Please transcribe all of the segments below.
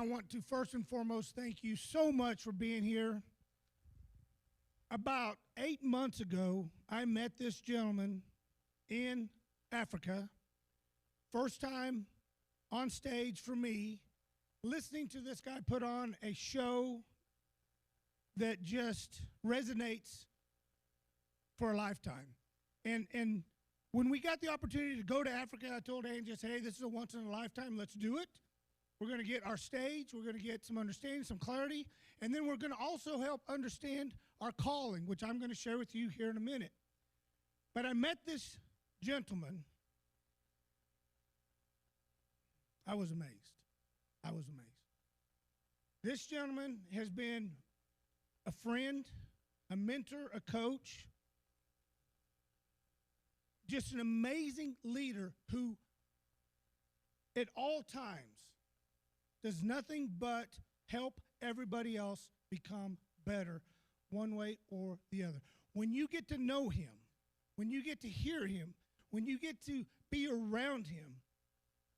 want to first and foremost thank you so much for being here. About 8 months ago, I met this gentleman in Africa. First time on stage for me, listening to this guy put on a show that just resonates for a lifetime. And when we got the opportunity to go to Africa, I told Angie, I said, hey, this is a once in a lifetime, let's do it. We're going to get our stage, we're going to get some understanding, some clarity, and then we're going to also help understand our calling, which I'm going to share with you here in a minute. But I met this gentleman. I was amazed. I was amazed. This gentleman has been a friend, a mentor, a coach, just an amazing leader who at all times does nothing but help everybody else become better one way or the other. When you get to know him, when you get to hear him, when you get to be around him,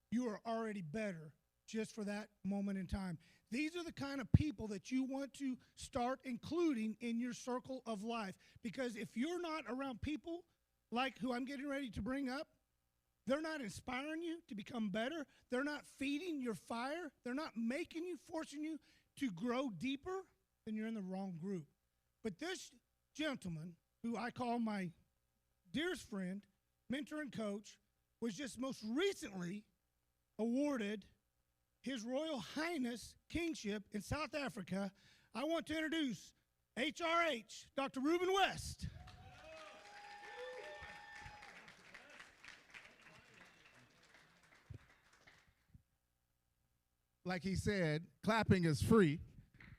you are already better just for that moment in time. These are the kind of people that you want to start including in your circle of life, because if you're not around people like who I'm getting ready to bring up, they're not inspiring you to become better. They're not feeding your fire. They're not making you, forcing you to grow deeper, then you're in the wrong group. But this gentleman, who I call my dearest friend, mentor and coach, was just most recently awarded His Royal Highness Kingship in South Africa. I want to introduce HRH, Dr. Ruben West. Like he said, clapping is free.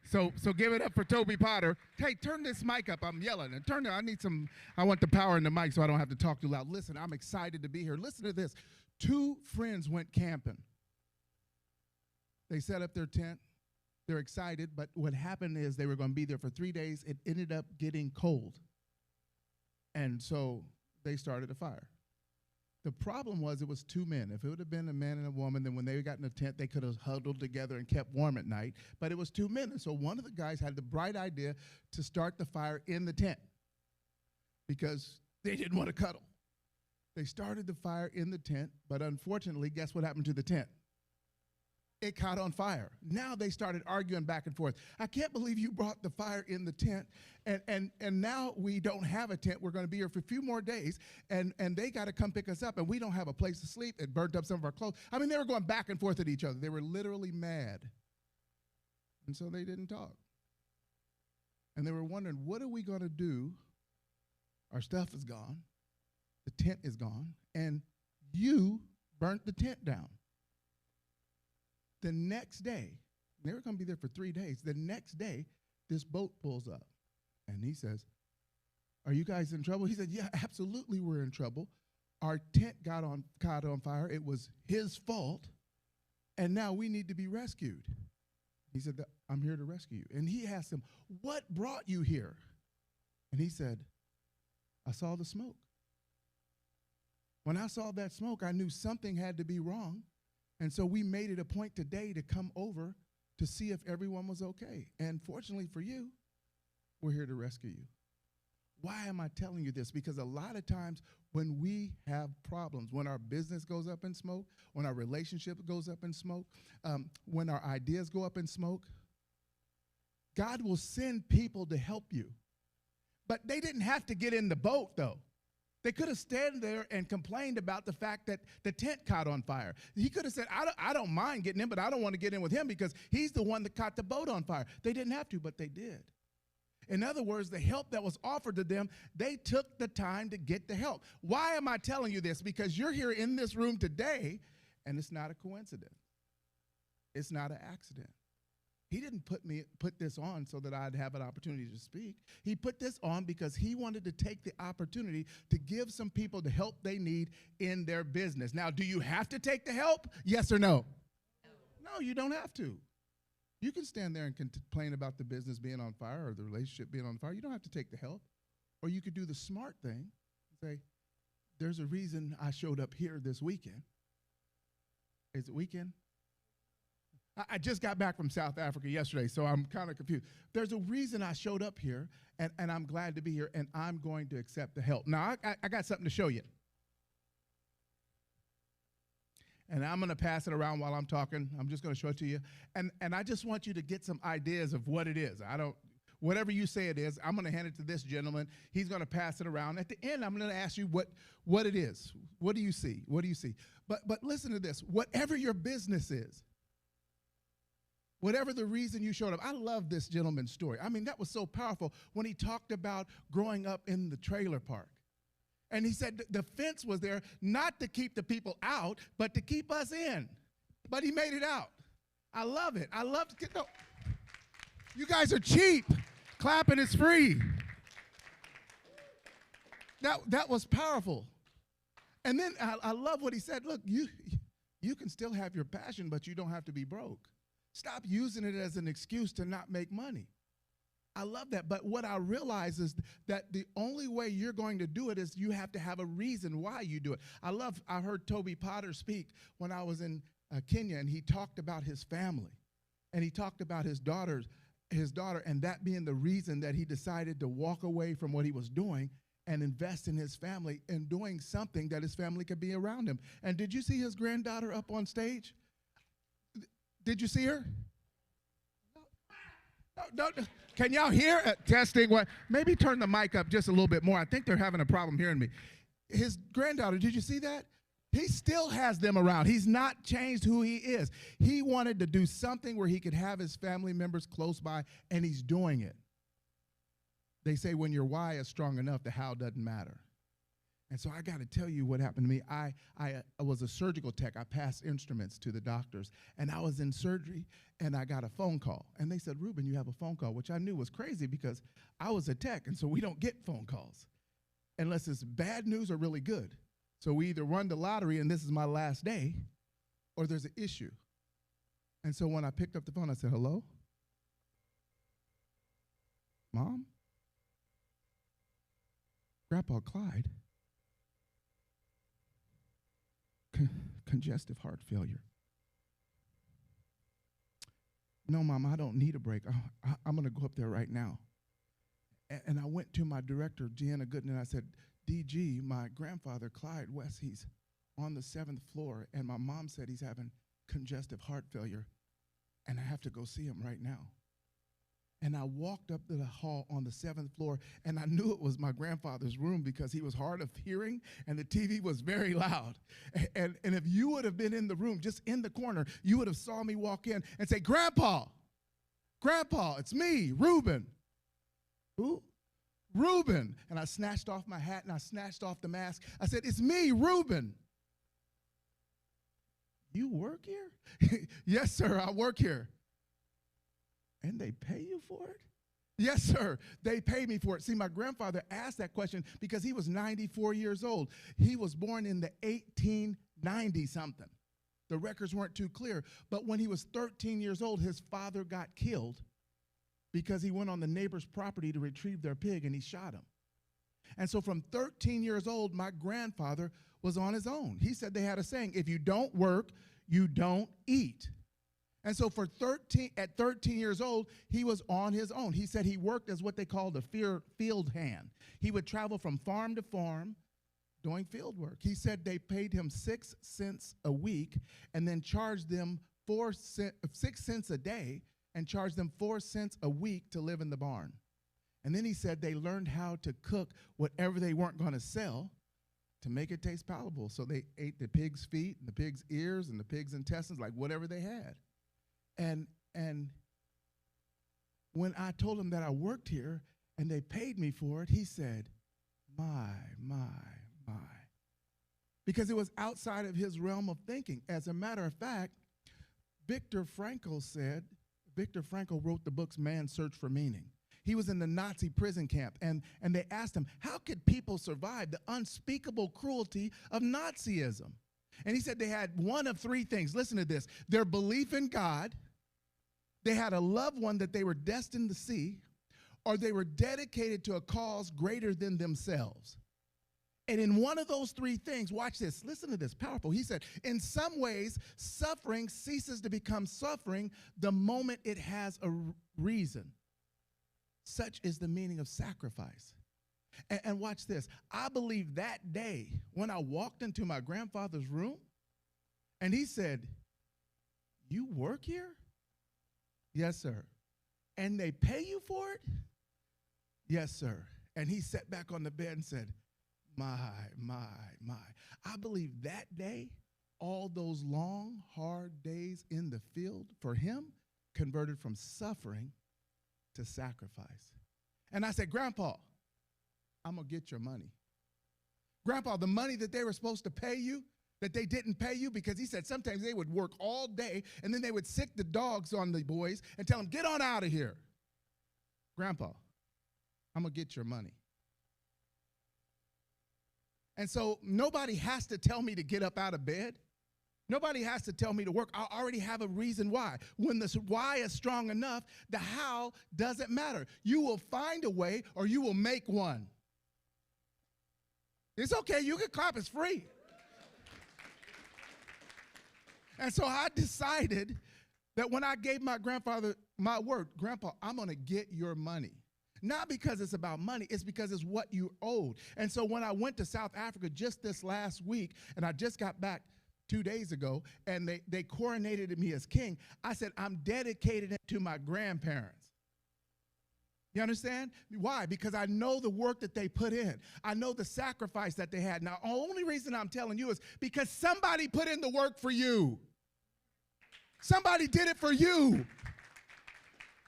So give it up for Toby Potter. Hey, turn this mic up. I'm yelling. And turn it. I want the power in the mic so I don't have to talk too loud. Listen, I'm excited to be here. Listen to this. 2 friends went camping. They set up their tent. They're excited, but what happened is they were going to be there for 3 days. It ended up getting cold. And so they started a fire. The problem was it was 2 men. If it would have been a man and a woman, then when they got in the tent, they could have huddled together and kept warm at night. But it was 2 men. And so one of the guys had the bright idea to start the fire in the tent because they didn't want to cuddle. They started the fire in the tent, but unfortunately, guess what happened to the tent? It caught on fire. Now they started arguing back and forth. I can't believe you brought the fire in the tent, and now we don't have a tent. We're going to be here for a few more days, and they got to come pick us up, and we don't have a place to sleep. It burnt up some of our clothes. I mean, they were going back and forth at each other. They were literally mad, and so they didn't talk. And they were wondering, what are we going to do? Our stuff is gone. The tent is gone, and you burnt the tent down. The next day, they were going to be there for 3 days. The next day, this boat pulls up, and he says, are you guys in trouble? He said, yeah, absolutely we're in trouble. Our tent caught on fire. It was his fault, and now we need to be rescued. He said, I'm here to rescue you. And he asked him, what brought you here? And he said, I saw the smoke. When I saw that smoke, I knew something had to be wrong. And so we made it a point today to come over to see if everyone was okay. And fortunately for you, we're here to rescue you. Why am I telling you this? Because a lot of times when we have problems, when our business goes up in smoke, when our relationship goes up in smoke, when our ideas go up in smoke, God will send people to help you. But they didn't have to get in the boat, though. They could have stayed there and complained about the fact that the tent caught on fire. He could have said, I don't mind getting in, but I don't want to get in with him because he's the one that caught the boat on fire. They didn't have to, but they did. In other words, the help that was offered to them, they took the time to get the help. Why am I telling you this? Because you're here in this room today, and it's not a coincidence. It's not an accident. He didn't put this on so that I'd have an opportunity to speak. He put this on because he wanted to take the opportunity to give some people the help they need in their business. Now, do you have to take the help? Yes or no? No, you don't have to. You can stand there and complain about the business being on fire or the relationship being on fire. You don't have to take the help. Or you could do the smart thing and say, there's a reason I showed up here this weekend. Is it weekend? I just got back from South Africa yesterday, so I'm kind of confused. There's a reason I showed up here, and I'm glad to be here, and I'm going to accept the help. Now, I got something to show you. And I'm going to pass it around while I'm talking. I'm just going to show it to you. And I just want you to get some ideas of what it is. Whatever you say it is, I'm going to hand it to this gentleman. He's going to pass it around. At the end, I'm going to ask you what it is. What do you see? What do you see? But listen to this. Whatever your business is, whatever the reason you showed up, I love this gentleman's story. I mean, that was so powerful when he talked about growing up in the trailer park. And he said the fence was there not to keep the people out, but to keep us in. But he made it out. I love it. I love it. No, you guys are cheap. Clapping is free. That was powerful. And then I love what he said. Look, you can still have your passion, but you don't have to be broke. Stop using it as an excuse to not make money. I love that. But what I realize is that the only way you're going to do it is you have to have a reason why you do it. I heard Toby Potter speak when I was in Kenya, and he talked about his family. And he talked about his daughter, and that being the reason that he decided to walk away from what he was doing and invest in his family and doing something that his family could be around him. And did you see his granddaughter up on stage? Did you see her? No. Can y'all hear? Testing. What? Maybe turn the mic up just a little bit more. I think they're having a problem hearing me. His granddaughter, did you see that? He still has them around. He's not changed who he is. He wanted to do something where he could have his family members close by, and he's doing it. They say when your why is strong enough, the how doesn't matter. And so I got to tell you what happened to me. I was a surgical tech. I passed instruments to the doctors, and I was in surgery, and I got a phone call. And they said, Ruben, you have a phone call, which I knew was crazy because I was a tech, and so we don't get phone calls unless it's bad news or really good. So we either won the lottery, and this is my last day, or there's an issue. And so when I picked up the phone, I said, hello? Mom? Grandpa Clyde? Congestive heart failure. No, Mom, I don't need a break. I'm going to go up there right now. And I went to my director, Deanna Gooden, and I said, DG, my grandfather, Clyde West, he's on the 7th floor, and my mom said he's having congestive heart failure, and I have to go see him right now. And I walked up to the hall on the 7th floor, and I knew it was my grandfather's room because he was hard of hearing, and the TV was very loud. And if you would have been in the room, just in the corner, you would have saw me walk in and say, Grandpa, it's me, Ruben. Who? Ruben. And I snatched off my hat, and I snatched off the mask. I said, it's me, Ruben. You work here? Yes, sir, I work here. And they pay you for it? Yes, sir. They pay me for it. See, my grandfather asked that question because he was 94 years old. He was born in the 1890-something. The records weren't too clear. But when he was 13 years old, his father got killed because he went on the neighbor's property to retrieve their pig, and he shot him. And so from 13 years old, my grandfather was on his own. He said they had a saying, if you don't work, you don't eat. And so at 13 years old, he was on his own. He said he worked as what they called a field hand. He would travel from farm to farm doing field work. He said they paid him 6 cents a week and then charged them 6 cents a day and charged them 4 cents a week to live in the barn. And then he said they learned how to cook whatever they weren't going to sell to make it taste palatable. So they ate the pig's feet and the pig's ears and the pig's intestines, like whatever they had. And when I told him that I worked here and they paid me for it, he said, my. Because it was outside of his realm of thinking. As a matter of fact, Viktor Frankl wrote the books Man's Search for Meaning. He was in the Nazi prison camp, and they asked him, how could people survive the unspeakable cruelty of Nazism? And he said they had one of 3 things. Listen to this. Their belief in God, they had a loved one that they were destined to see, or they were dedicated to a cause greater than themselves. And in one of those three things, watch this, listen to this, powerful. He said, in some ways, suffering ceases to become suffering the moment it has a reason. Such is the meaning of sacrifice. And watch this. I believe that day when I walked into my grandfather's room and he said, "You work here?" "Yes, sir." "And they pay you for it?" "Yes, sir." And he sat back on the bed and said, my. I believe that day, all those long, hard days in the field for him converted from suffering to sacrifice. And I said, "Grandpa, I'm going to get your money." "Grandpa, the money that they were supposed to pay you, that they didn't pay you," because he said sometimes they would work all day and then they would sick the dogs on the boys and tell them, "Get on out of here." "Grandpa, I'm going to get your money." And so nobody has to tell me to get up out of bed. Nobody has to tell me to work. I already have a reason why. When the why is strong enough, the how doesn't matter. You will find a way or you will make one. It's okay. You can clap. It's free. And so I decided that when I gave my grandfather my word, "Grandpa, I'm going to get your money." Not because it's about money, it's because it's what you owed. And so when I went to South Africa just this last week, and I just got back 2 days ago, and they coronated me as king, I said, I'm dedicated it to my grandparents. You understand? Why? Because I know the work that they put in. I know the sacrifice that they had. Now, the only reason I'm telling you is because somebody put in the work for you. Somebody did it for you.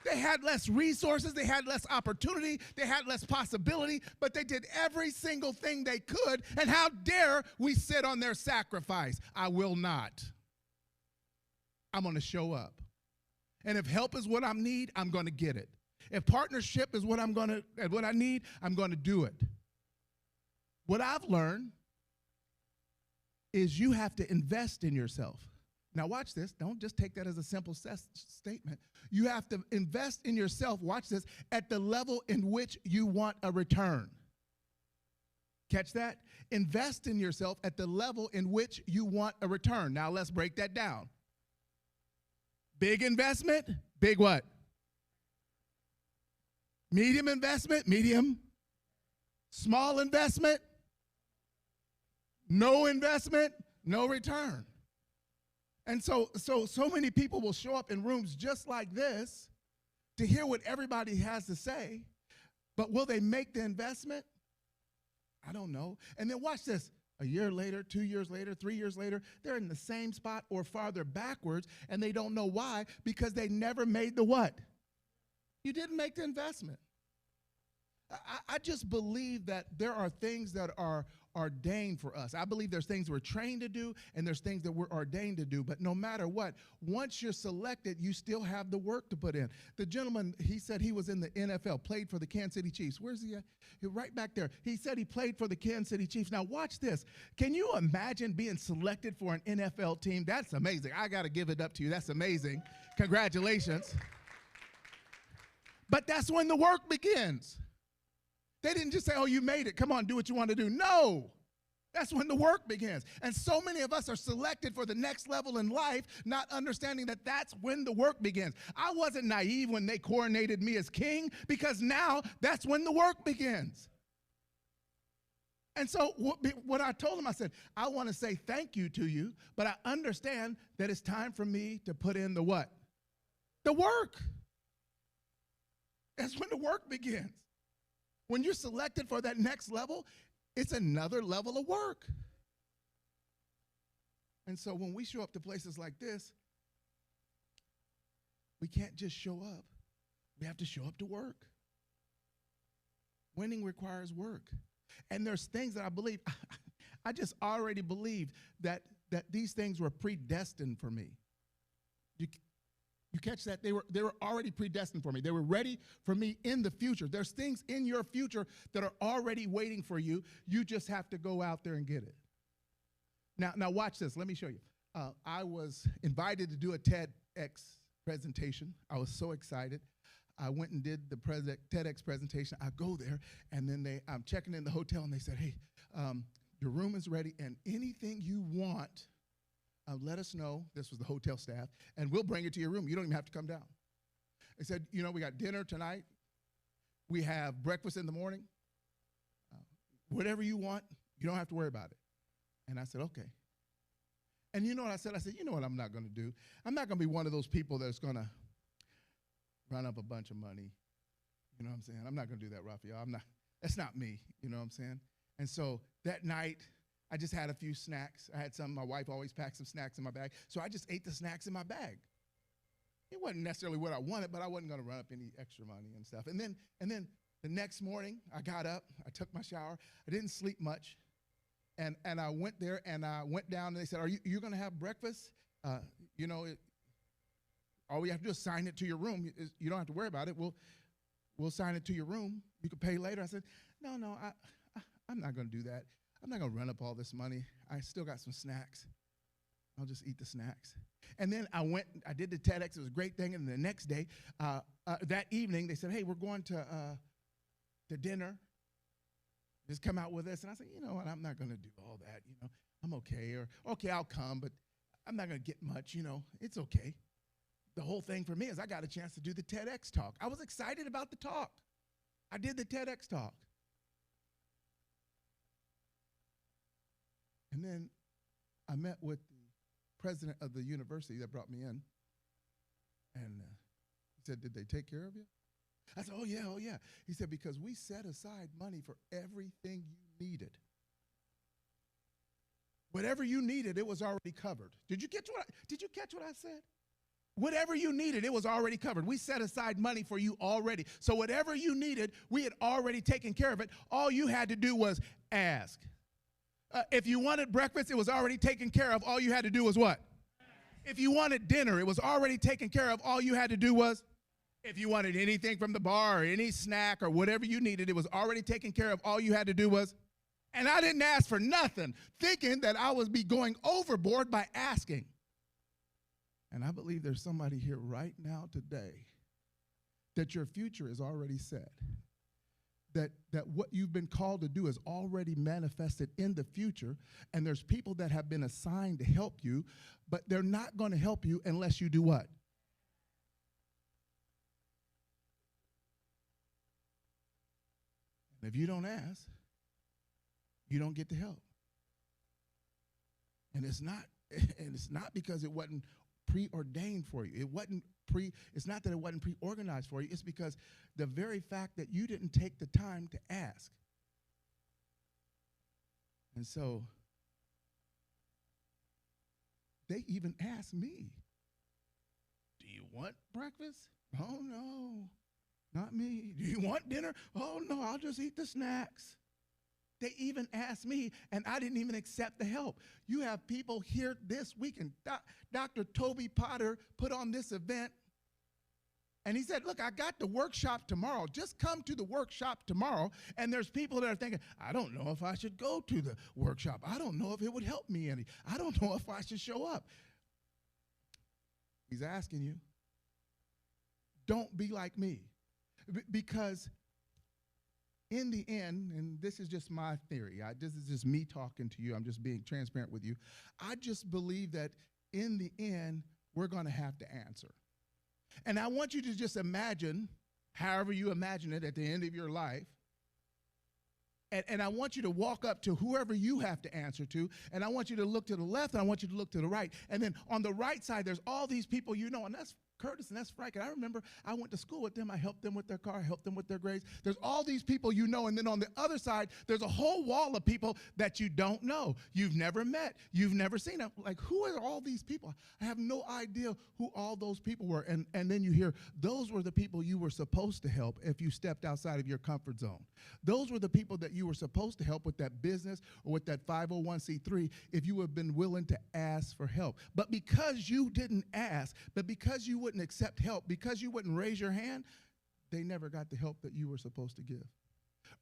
They had less resources, they had less opportunity, they had less possibility, but they did every single thing they could, and how dare we sit on their sacrifice? I will not. I'm going to show up. And if help is what I need, I'm going to get it. If partnership is what I need, I'm going to do it. What I've learned is you have to invest in yourself. Now watch this. Don't just take that as a simple statement. You have to invest in yourself, watch this, at the level in which you want a return. Catch that? Invest in yourself at the level in which you want a return. Now let's break that down. Big investment, big what? Medium investment, medium. Small investment, no investment, no return. And so many people will show up in rooms just like this to hear what everybody has to say, but will they make the investment? I don't know. And then watch this. A year later, 2 years later, 3 years later, they're in the same spot or farther backwards, and they don't know why, because they never made the what? You didn't make the investment. I just believe that there are things that are ordained for us. I believe there's things we're trained to do and there's things that we're ordained to do. But no matter what, once you're selected, you still have the work to put in. The gentleman, he said he was in the NFL, played for the Kansas City Chiefs. Where's he at? Right back there. He said he played for the Kansas City Chiefs. Now watch this. Can you imagine being selected for an NFL team? That's amazing. I got to give it up to you. That's amazing. Congratulations. But that's when the work begins. They didn't just say, "Oh, you made it. Come on, do what you want to do." No. That's when the work begins. And so many of us are selected for the next level in life, not understanding that that's when the work begins. I wasn't naive when they coronated me as king, because now that's when the work begins. And so what I told him, I said, I want to say thank you to you, but I understand that it's time for me to put in the what? The work. That's when the work begins. When you're selected for that next level, it's another level of work. And so when we show up to places like this, we can't just show up. We have to show up to work. Winning requires work. And there's things that I believe, I just already believed that these things were predestined for me. You catch that? They were already predestined for me. They were ready for me in the future. There's things in your future that are already waiting for you. You just have to go out there and get it. Now watch this. Let me show you. I was invited to do a TEDx presentation. I was so excited. I went and did the TEDx presentation. I go there, and then I'm checking in the hotel, and they said, "Hey, Your room is ready, and anything you want, let us know. This was the hotel staff, and we'll bring it to your room. You don't even have to come down. They said, you know, we got dinner tonight. We have breakfast in the morning. Whatever you want, you don't have to worry about it. And I said, okay. And you know what I said? I said, you know what I'm not going to do? I'm not going to be one of those people that's going to run up a bunch of money. You know what I'm saying? I'm not going to do that, Raphael. That's not me. You know what I'm saying? And so that night, I just had a few snacks. I had some. My wife always packs some snacks in my bag. So I just ate the snacks in my bag. It wasn't necessarily what I wanted, but I wasn't going to run up any extra money and stuff. And then the next morning, I got up. I took my shower. I didn't sleep much. And I went there, and I went down, and they said, are you going to have breakfast? You know, all we have to do is sign it to your room. You don't have to worry about it. We'll sign it to your room. You can pay later. I said, no, I'm not going to do that. I'm not going to run up all this money. I still got some snacks. I'll just eat the snacks. And then I did the TEDx. It was a great thing. And the next day, that evening, they said, hey, we're going to dinner. Just come out with us. And I said, you know what, I'm not going to do all that. You know, I'm okay. Or, okay, I'll come, but I'm not going to get much. You know, it's okay. The whole thing for me is I got a chance to do the TEDx talk. I was excited about the talk. I did the TEDx talk. And then I met with the president of the university that brought me in. And he said, did they take care of you? I said, oh, yeah. He said, because we set aside money for everything you needed. Whatever you needed, it was already covered. Did you catch what I said? Whatever you needed, it was already covered. We set aside money for you already. So whatever you needed, we had already taken care of it. All you had to do was ask. If you wanted breakfast, it was already taken care of. All you had to do was what? If you wanted dinner, it was already taken care of. All you had to do was, if you wanted anything from the bar or any snack or whatever you needed, it was already taken care of. All you had to do was, and I didn't ask for nothing, thinking that I would be going overboard by asking. And I believe there's somebody here right now today that your future is already set. That what you've been called to do is already manifested in the future, and there's people that have been assigned to help you, but they're not going to help you unless you do what? And if you don't ask, you don't get the help. And it's not because it wasn't preordained for you. It's not that it wasn't pre-organized for you. It's because the very fact that you didn't take the time to ask. And so they even asked me, do you want breakfast? Oh, no, not me. Do you want dinner? Oh, no, I'll just eat the snacks. They even asked me, and I didn't even accept the help. You have people here this week, and Dr. Toby Potter put on this event, and he said, look, I got the workshop tomorrow. Just come to the workshop tomorrow. And there's people that are thinking, I don't know if I should go to the workshop. I don't know if it would help me any. I don't know if I should show up. He's asking you, don't be like me. Because in the end, and this is just my theory, this is just me talking to you, I'm just being transparent with you, I just believe that in the end, we're going to have to answer. And I want you to just imagine, however you imagine it at the end of your life, and I want you to walk up to whoever you have to answer to, and I want you to look to the left, and I want you to look to the right. And then on the right side, there's all these people you know, and that's Curtis and that's Frank. And I remember I went to school with them. I helped them with their car, I helped them with their grades. There's all these people you know, and then on the other side, there's a whole wall of people that you don't know. You've never met. You've never seen them. Like, who are all these people? I have no idea who all those people were. And then you hear, those were the people you were supposed to help if you stepped outside of your comfort zone. Those were the people that you were supposed to help with that business or with that 501c3 if you have been willing to ask for help. But because you didn't ask, but because you wouldn't accept help, because you wouldn't raise your hand, they never got the help that you were supposed to give.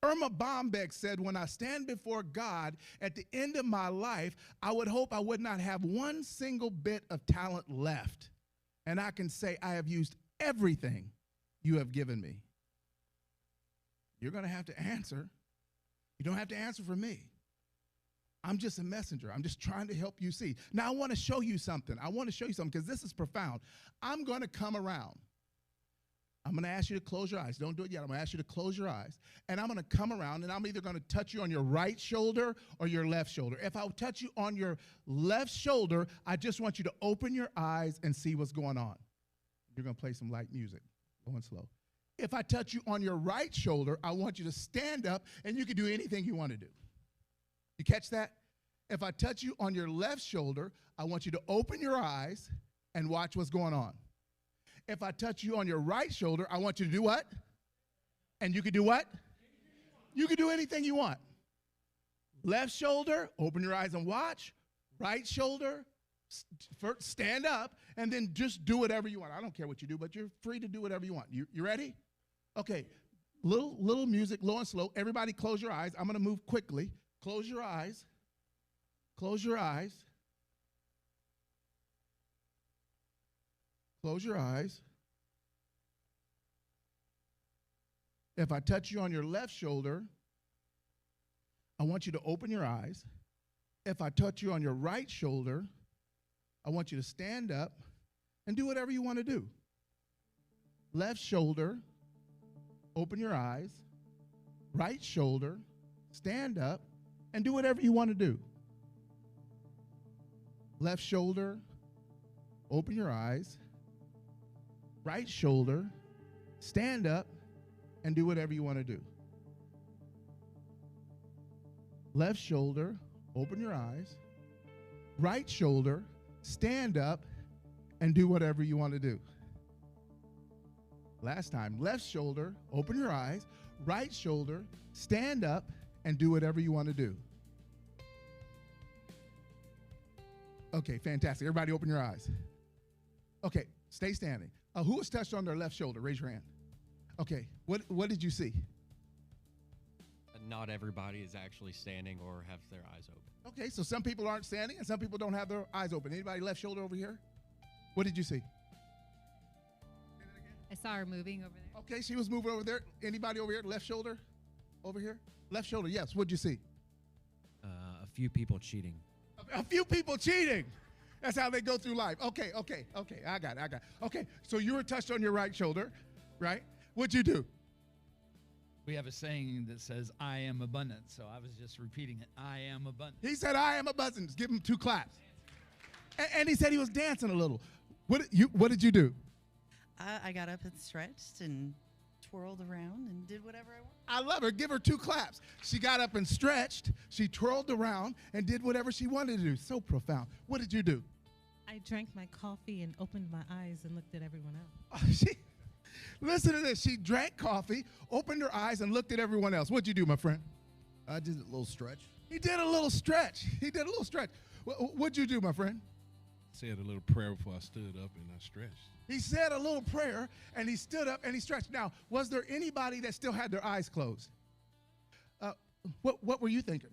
Irma Bombeck said, when I stand before God at the end of my life, I would hope I would not have one single bit of talent left. And I can say I have used everything you have given me. You're going to have to answer. You don't have to answer for me. I'm just a messenger. I'm just trying to help you see. Now, I want to show you something. I want to show you something because this is profound. I'm going to come around. I'm going to ask you to close your eyes. Don't do it yet. I'm going to ask you to close your eyes. And I'm going to come around, and I'm either going to touch you on your right shoulder or your left shoulder. If I touch you on your left shoulder, I just want you to open your eyes and see what's going on. You're going to play some light music, going slow. If I touch you on your right shoulder, I want you to stand up, and you can do anything you want to do. You catch that? If I touch you on your left shoulder, I want you to open your eyes and watch what's going on. If I touch you on your right shoulder, I want you to do what? And you can do what? You can do anything you want. Left shoulder, open your eyes and watch. Right shoulder, first stand up, and then just do whatever you want. I don't care what you do, but you're free to do whatever you want. You ready? Okay, little music, low and slow. Everybody close your eyes. I'm going to move quickly. Close your eyes. Close your eyes. Close your eyes. If I touch you on your left shoulder, I want you to open your eyes. If I touch you on your right shoulder, I want you to stand up and do whatever you want to do. Left shoulder, open your eyes. Right shoulder, stand up and do whatever you want to do. Left shoulder, open your eyes. Right shoulder, stand up and do whatever you want to do. Left shoulder, open your eyes. Right shoulder, stand up and do whatever you want to do. Last time, left shoulder, open your eyes. Right shoulder, stand up and do whatever you want to do. Okay, fantastic. Everybody open your eyes. Okay, stay standing. Who was touched on their left shoulder? Raise your hand. Okay, what did you see? Not everybody is actually standing or have their eyes open. Okay, so some people aren't standing and some people don't have their eyes open. Anybody left shoulder over here? What did you see? I saw her moving over there. Okay, she was moving over there. Anybody over here? Left shoulder? Over here? Left shoulder, yes. What'd you see? A few people cheating. A few people cheating. That's how they go through life. Okay. I got it. Okay, so you were touched on your right shoulder, right? What'd you do? We have a saying that says, I am abundant. So I was just repeating it. I am abundant. He said, I am abundant. Give him 2 claps. And he said he was dancing a little. What did you do? I got up and stretched and twirled around and did whatever I wanted. I love her. Give her 2 claps. She got up and stretched. She twirled around and did whatever she wanted to do. So profound. What did you do? I drank my coffee and opened my eyes and looked at everyone else. Listen to this. She drank coffee, opened her eyes, and looked at everyone else. What'd you do, my friend? I did a little stretch. He did a little stretch. What'd you do, my friend? Said a little prayer before I stood up and I stretched. He said a little prayer, and he stood up, and he stretched. Now, was there anybody that still had their eyes closed? What were you thinking?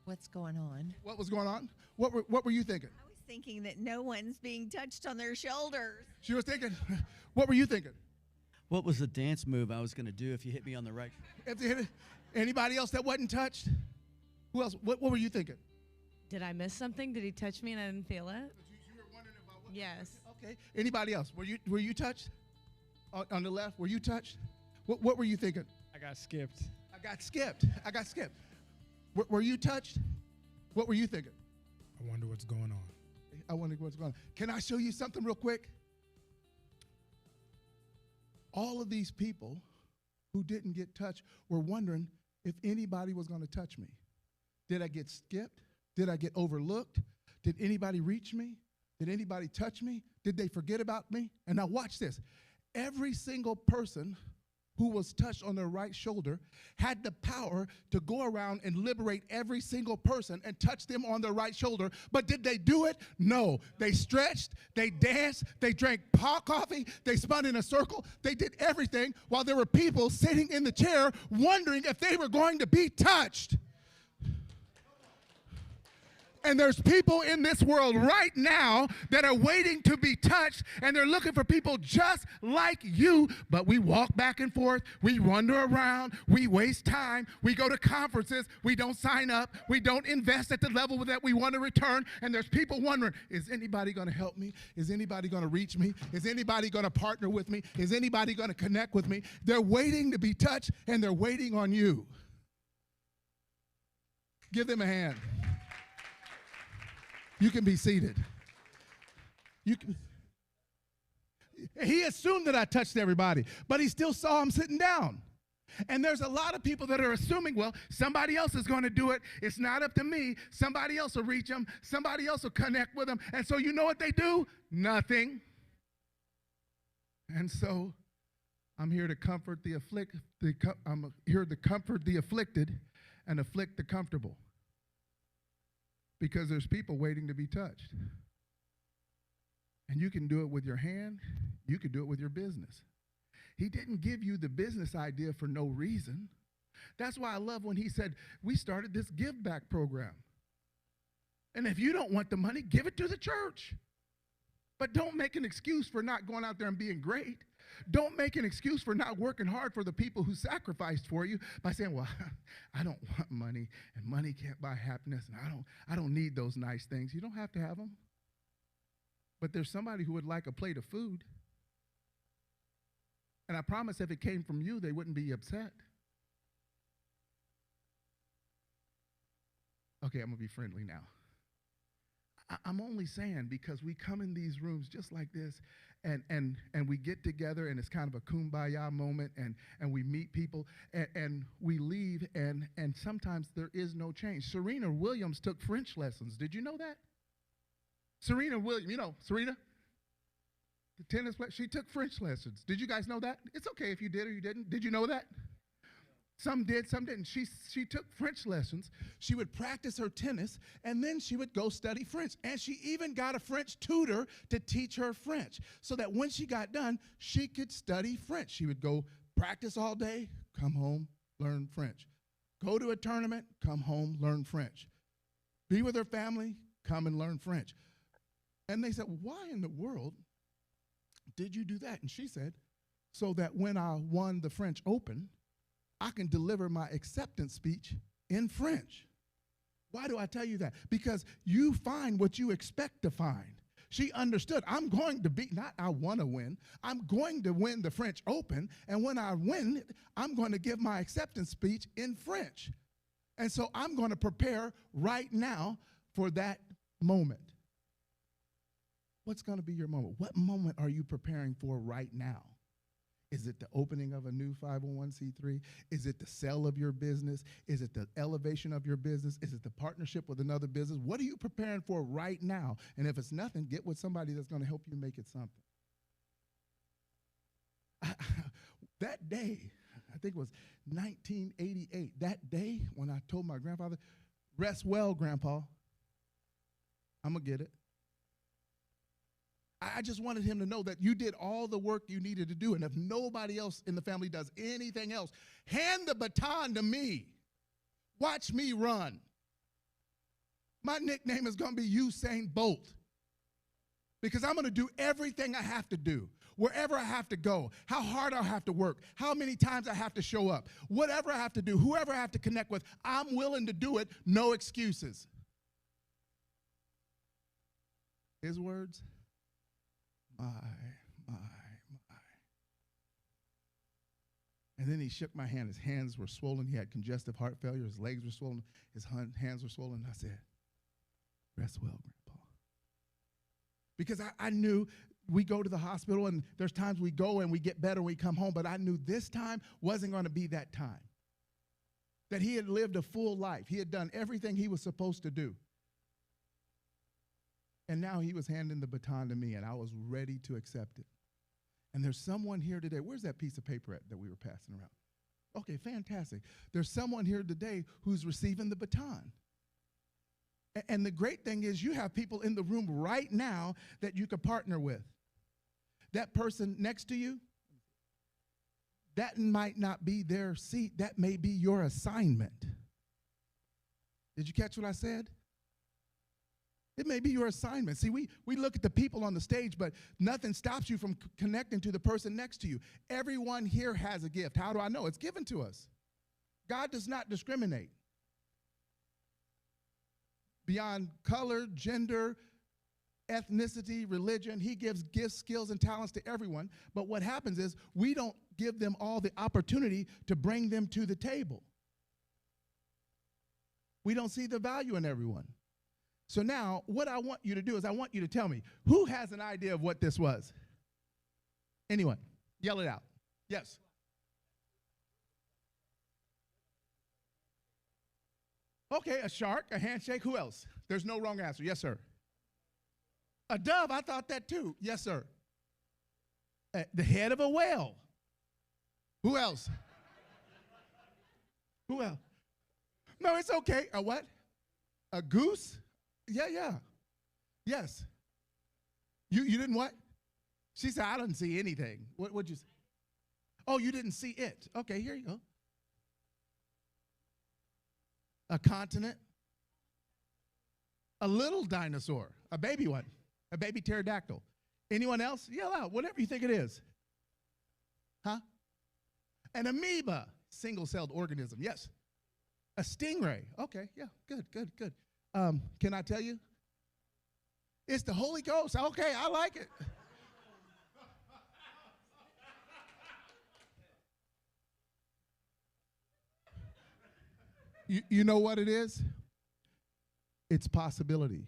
What's going on? What was going on? What were you thinking? I was thinking that no one's being touched on their shoulders. She was thinking, what were you thinking? What was the dance move I was going to do if you hit me on the right? If they hit it, anybody else that wasn't touched? Who else? What were you thinking? Did I miss something? Did he touch me and I didn't feel it? You were wondering about what? Yes. Okay. Anybody else? Were you touched? On the left, were you touched? What were you thinking? I got skipped. I got skipped. Were you touched? What were you thinking? I wonder what's going on. I wonder what's going on. Can I show you something real quick? All of these people who didn't get touched were wondering if anybody was going to touch me. Did I get skipped? Did I get overlooked? Did anybody reach me? Did anybody touch me? Did they forget about me? And now watch this. Every single person who was touched on their right shoulder had the power to go around and liberate every single person and touch them on their right shoulder. But did they do it? No. They stretched, they danced, they drank coffee, they spun in a circle, they did everything while there were people sitting in the chair wondering if they were going to be touched. And there's people in this world right now that are waiting to be touched, and they're looking for people just like you. But we walk back and forth. We wander around. We waste time. We go to conferences. We don't sign up. We don't invest at the level that we want to return. And there's people wondering, is anybody going to help me? Is anybody going to reach me? Is anybody going to partner with me? Is anybody going to connect with me? They're waiting to be touched, and they're waiting on you. Give them a hand. You can be seated. He assumed that I touched everybody, but he still saw him sitting down. And there's a lot of people that are assuming, well, somebody else is going to do it. It's not up to me. Somebody else will reach them. Somebody else will connect with them. And so you know what they do? Nothing. And so I'm here to comfort the I'm here to comfort the afflicted and afflict the comfortable. Because there's people waiting to be touched. And you can do it with your hand. You can do it with your business. He didn't give you the business idea for no reason. That's why I love when he said, we started this give back program. And if you don't want the money, give it to the church. But don't make an excuse for not going out there and being great. Don't make an excuse for not working hard for the people who sacrificed for you by saying, well, I don't want money, and money can't buy happiness, and I don't need those nice things. You don't have to have them. But there's somebody who would like a plate of food. And I promise if it came from you, they wouldn't be upset. Okay, I'm going to be friendly now. I'm only saying because we come in these rooms just like this, and we get together, and it's kind of a kumbaya moment, and we meet people, and we leave, and sometimes there is no change. Serena Williams took French lessons. Did you know that? Serena Williams, you know, Serena, the tennis player, she took French lessons. Did you guys know that? It's okay if you did or you didn't. Did you know that? Some did, some didn't. She took French lessons. She would practice her tennis, and then she would go study French. And she even got a French tutor to teach her French so that when she got done, she could study French. She would go practice all day, come home, learn French. Go to a tournament, come home, learn French. Be with her family, come and learn French. And they said, why in the world did you do that? And she said, so that when I won the French Open, I can deliver my acceptance speech in French. Why do I tell you that? Because you find what you expect to find. She understood, I'm going to be, not I want to win, I'm going to win the French Open, and when I win, I'm going to give my acceptance speech in French. And so I'm going to prepare right now for that moment. What's going to be your moment? What moment are you preparing for right now? Is it the opening of a new 501c3? Is it the sale of your business? Is it the elevation of your business? Is it the partnership with another business? What are you preparing for right now? And if it's nothing, get with somebody that's going to help you make it something. That day, I think it was 1988, that day when I told my grandfather, rest well, Grandpa, I'm going to get it. I just wanted him to know that you did all the work you needed to do, and if nobody else in the family does anything else, hand the baton to me. Watch me run. My nickname is going to be Usain Bolt because I'm going to do everything I have to do, wherever I have to go, how hard I have to work, how many times I have to show up, whatever I have to do, whoever I have to connect with, I'm willing to do it, no excuses. His words? My. And then he shook my hand. His hands were swollen. He had congestive heart failure. His legs were swollen. His hands were swollen. I said, rest well, Grandpa. Because I knew we go to the hospital, and there's times we go and we get better and we come home, but I knew this time wasn't going to be that time. That he had lived a full life. He had done everything he was supposed to do. And now he was handing the baton to me, and I was ready to accept it. And there's someone here today. Where's that piece of paper at that we were passing around? Okay, fantastic. There's someone here today who's receiving the baton. And the great thing is you have people in the room right now that you could partner with. That person next to you, that might not be their seat. That may be your assignment. Did you catch what I said? It may be your assignment. See, we look at the people on the stage, but nothing stops you from connecting to the person next to you. Everyone here has a gift. How do I know? It's given to us. God does not discriminate beyond color, gender, ethnicity, religion. He gives gifts, skills, and talents to everyone. But what happens is we don't give them all the opportunity to bring them to the table. We don't see the value in everyone. So now what I want you to do is I want you to tell me, who has an idea of what this was? Anyone? Yell it out. Yes. Okay, a shark, a handshake. Who else? There's no wrong answer. Yes, sir. A dove. I thought that too. Yes, sir. The head of a whale. Who else? Who else? No, it's okay. A what? A goose? Yeah. Yes. You didn't what? She said, I didn't see anything. What'd you say? Oh, you didn't see it. Okay, here you go. A continent. A little dinosaur. A baby one. A baby pterodactyl. Anyone else? Yell out, whatever you think it is. Huh? An amoeba. Single-celled organism. Yes. A stingray. Okay, yeah, good. Can I tell you? It's the Holy Ghost. Okay, I like it. You know what it is? It's possibility.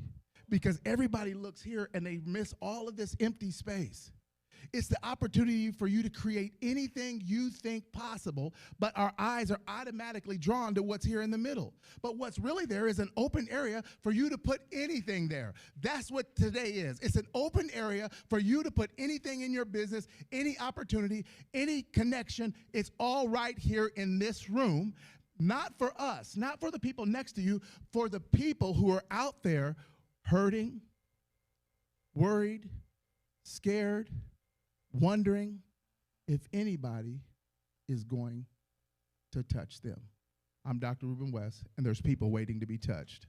Because everybody looks here and they miss all of this empty space. It's the opportunity for you to create anything you think possible, but our eyes are automatically drawn to what's here in the middle. But what's really there is an open area for you to put anything there. That's what today is. It's an open area for you to put anything in your business, any opportunity, any connection. It's all right here in this room. Not for us, not for the people next to you, for the people who are out there hurting, worried, scared, wondering if anybody is going to touch them. I'm Dr. Ruben West, and there's people waiting to be touched.